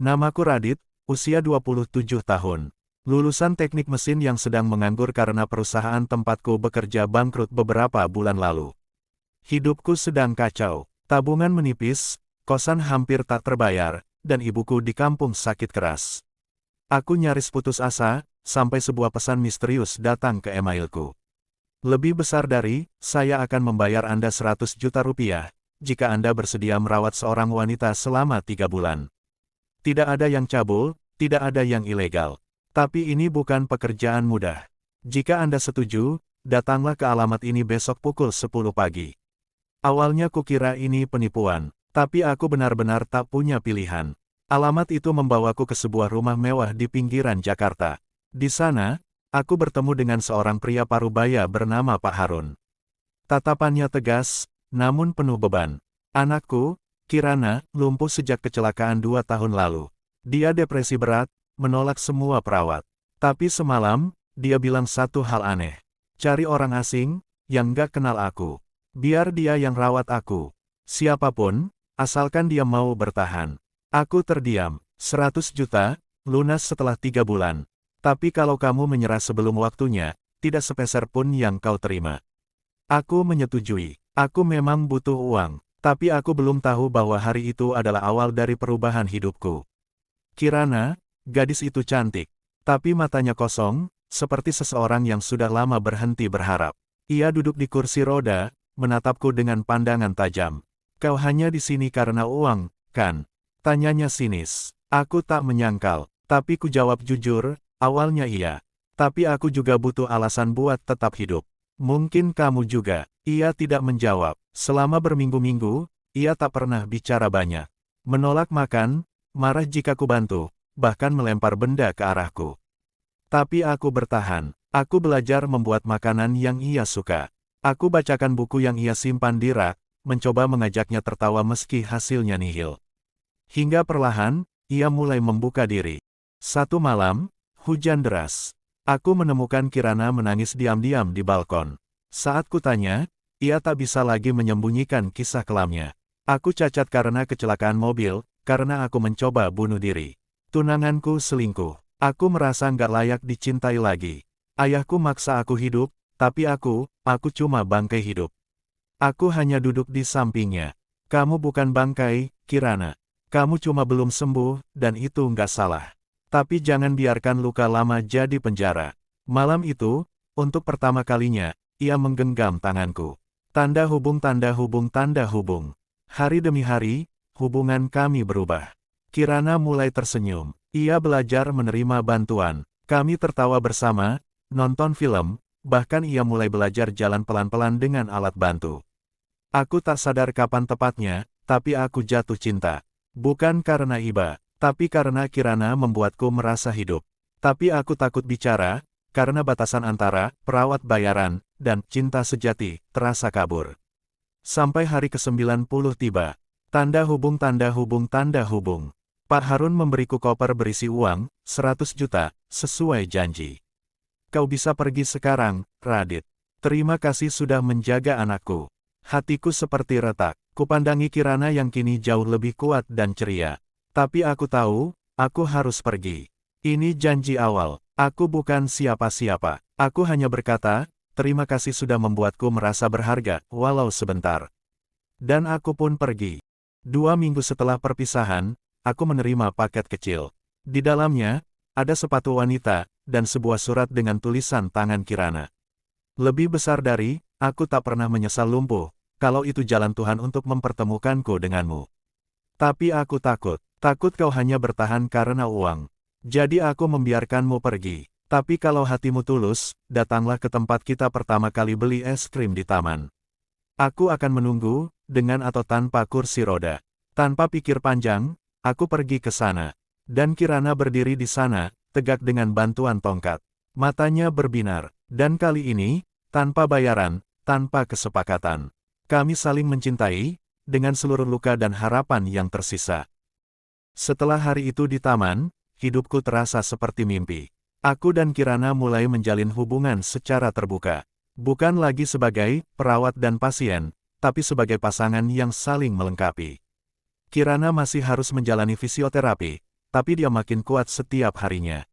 Namaku Radit, usia 27 tahun. Lulusan teknik mesin yang sedang menganggur karena perusahaan tempatku bekerja bangkrut beberapa bulan lalu. Hidupku sedang kacau, tabungan menipis, kosan hampir tak terbayar, dan ibuku di kampung sakit keras. Aku nyaris putus asa, sampai sebuah pesan misterius datang ke emailku. Lebih besar dari, saya akan membayar Anda 100 juta rupiah, jika Anda bersedia merawat seorang wanita selama 3 bulan. Tidak ada yang cabul, tidak ada yang ilegal. Tapi ini bukan pekerjaan mudah. Jika Anda setuju, datanglah ke alamat ini besok pukul 10 pagi. Awalnya kukira ini penipuan, tapi aku benar-benar tak punya pilihan. Alamat itu membawaku ke sebuah rumah mewah di pinggiran Jakarta. Di sana, aku bertemu dengan seorang pria parubaya bernama Pak Harun. Tatapannya tegas, namun penuh beban. Anakku, Kirana, lumpuh sejak kecelakaan 2 tahun lalu. Dia depresi berat, menolak semua perawat. Tapi semalam, dia bilang satu hal aneh. Cari orang asing, yang gak kenal aku. Biar dia yang rawat aku. Siapapun, asalkan dia mau bertahan. Aku terdiam. 100 juta, lunas setelah 3 bulan. Tapi kalau kamu menyerah sebelum waktunya, tidak sepeser pun yang kau terima. Aku menyetujui. Aku memang butuh uang. Tapi aku belum tahu bahwa hari itu adalah awal dari perubahan hidupku. Kirana, gadis itu cantik. Tapi matanya kosong, seperti seseorang yang sudah lama berhenti berharap. Ia duduk di kursi roda, menatapku dengan pandangan tajam. Kau hanya di sini karena uang, kan? Tanyanya sinis. Aku tak menyangkal, tapi ku jawab jujur, awalnya iya. Tapi aku juga butuh alasan buat tetap hidup. Mungkin kamu juga. Ia tidak menjawab. Selama berminggu-minggu, ia tak pernah bicara banyak. Menolak makan, marah jika ku bantu, bahkan melempar benda ke arahku. Tapi aku bertahan. Aku belajar membuat makanan yang ia suka. Aku bacakan buku yang ia simpan di rak, mencoba mengajaknya tertawa meski hasilnya nihil. Hingga perlahan, ia mulai membuka diri. Satu malam, hujan deras. Aku menemukan Kirana menangis diam-diam di balkon. Saat kutanya, ia tak bisa lagi menyembunyikan kisah kelamnya. Aku cacat karena kecelakaan mobil, karena aku mencoba bunuh diri. Tunanganku selingkuh. Aku merasa nggak layak dicintai lagi. Ayahku maksa aku hidup, tapi aku cuma bangkai hidup. Aku hanya duduk di sampingnya. Kamu bukan bangkai, Kirana. Kamu cuma belum sembuh, dan itu nggak salah. Tapi jangan biarkan luka lama jadi penjara. Malam itu, untuk pertama kalinya, ia menggenggam tanganku. Tanda hubung, tanda hubung, tanda hubung. Hari demi hari, hubungan kami berubah. Kirana mulai tersenyum. Ia belajar menerima bantuan. Kami tertawa bersama, nonton film, bahkan ia mulai belajar jalan pelan-pelan dengan alat bantu. Aku tak sadar kapan tepatnya, tapi aku jatuh cinta. Bukan karena iba, tapi karena Kirana membuatku merasa hidup. Tapi aku takut bicara, karena batasan antara perawat bayaran dan cinta sejati terasa kabur. Sampai hari ke-90 tiba. Tanda hubung, tanda hubung, tanda hubung. Pak Harun memberiku koper berisi uang, 100 juta, sesuai janji. Kau bisa pergi sekarang, Radit. Terima kasih sudah menjaga anakku. Hatiku seperti retak. Kupandangi Kirana yang kini jauh lebih kuat dan ceria. Tapi aku tahu, aku harus pergi. Ini janji awal. Aku bukan siapa-siapa. Aku hanya berkata, terima kasih sudah membuatku merasa berharga, walau sebentar. Dan aku pun pergi. 2 minggu setelah perpisahan, aku menerima paket kecil. Di dalamnya, ada sepatu wanita, dan sebuah surat dengan tulisan tangan Kirana. Lebih besar dari, aku tak pernah menyesal lumpuh, kalau itu jalan Tuhan untuk mempertemukanku denganmu. Tapi aku takut kau hanya bertahan karena uang. Jadi aku membiarkanmu pergi. Tapi kalau hatimu tulus, datanglah ke tempat kita pertama kali beli es krim di taman. Aku akan menunggu, dengan atau tanpa kursi roda. Tanpa pikir panjang, aku pergi ke sana. Dan Kirana berdiri di sana, tegak dengan bantuan tongkat. Matanya berbinar. Dan kali ini, tanpa bayaran, tanpa kesepakatan. Kami saling mencintai, dengan seluruh luka dan harapan yang tersisa. Setelah hari itu di taman, hidupku terasa seperti mimpi. Aku dan Kirana mulai menjalin hubungan secara terbuka. Bukan lagi sebagai perawat dan pasien, tapi sebagai pasangan yang saling melengkapi. Kirana masih harus menjalani fisioterapi, tapi dia makin kuat setiap harinya.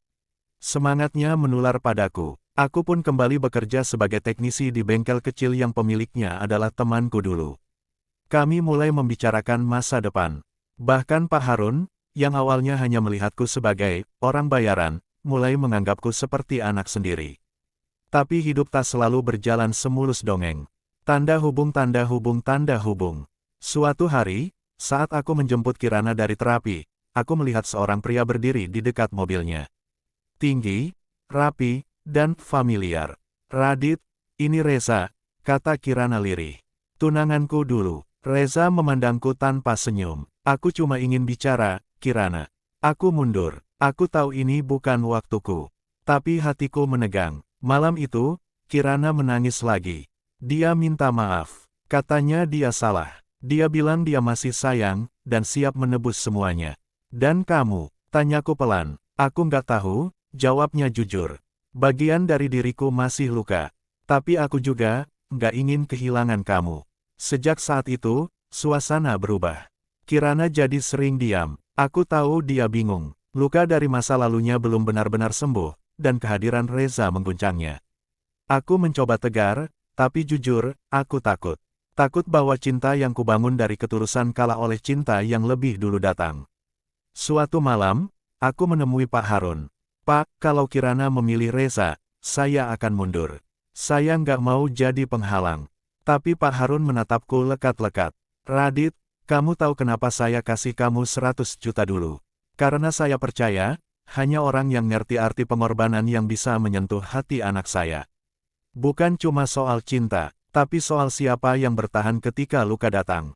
Semangatnya menular padaku. Aku pun kembali bekerja sebagai teknisi di bengkel kecil yang pemiliknya adalah temanku dulu. Kami mulai membicarakan masa depan. Bahkan Pak Harun, yang awalnya hanya melihatku sebagai orang bayaran, mulai menganggapku seperti anak sendiri. Tapi hidup tak selalu berjalan semulus dongeng. Tanda hubung, tanda hubung, tanda hubung. Suatu hari, saat aku menjemput Kirana dari terapi, aku melihat seorang pria berdiri di dekat mobilnya. Tinggi, rapi, dan familiar. "Radit, ini Reza," kata Kirana lirih. "Tunanganku dulu." Reza memandangku tanpa senyum. "Aku cuma ingin bicara, Kirana." Aku mundur. Aku tahu ini bukan waktuku. Tapi hatiku menegang. Malam itu, Kirana menangis lagi. Dia minta maaf. Katanya dia salah. Dia bilang dia masih sayang, dan siap menebus semuanya. "Dan kamu?" tanyaku pelan. "Aku nggak tahu," jawabnya jujur. "Bagian dari diriku masih luka. Tapi aku juga nggak ingin kehilangan kamu." Sejak saat itu, suasana berubah. Kirana jadi sering diam. Aku tahu dia bingung. Luka dari masa lalunya belum benar-benar sembuh, dan kehadiran Reza mengguncangnya. Aku mencoba tegar, tapi jujur, aku takut. Takut bahwa cinta yang kubangun dari ketulusan kalah oleh cinta yang lebih dulu datang. Suatu malam, aku menemui Pak Harun. "Pak, kalau Kirana memilih Reza, saya akan mundur. Saya nggak mau jadi penghalang." Tapi Pak Harun menatapku lekat-lekat. "Radit, kamu tahu kenapa saya kasih kamu 100 juta dulu? Karena saya percaya, hanya orang yang ngerti arti pengorbanan yang bisa menyentuh hati anak saya. Bukan cuma soal cinta, tapi soal siapa yang bertahan ketika luka datang."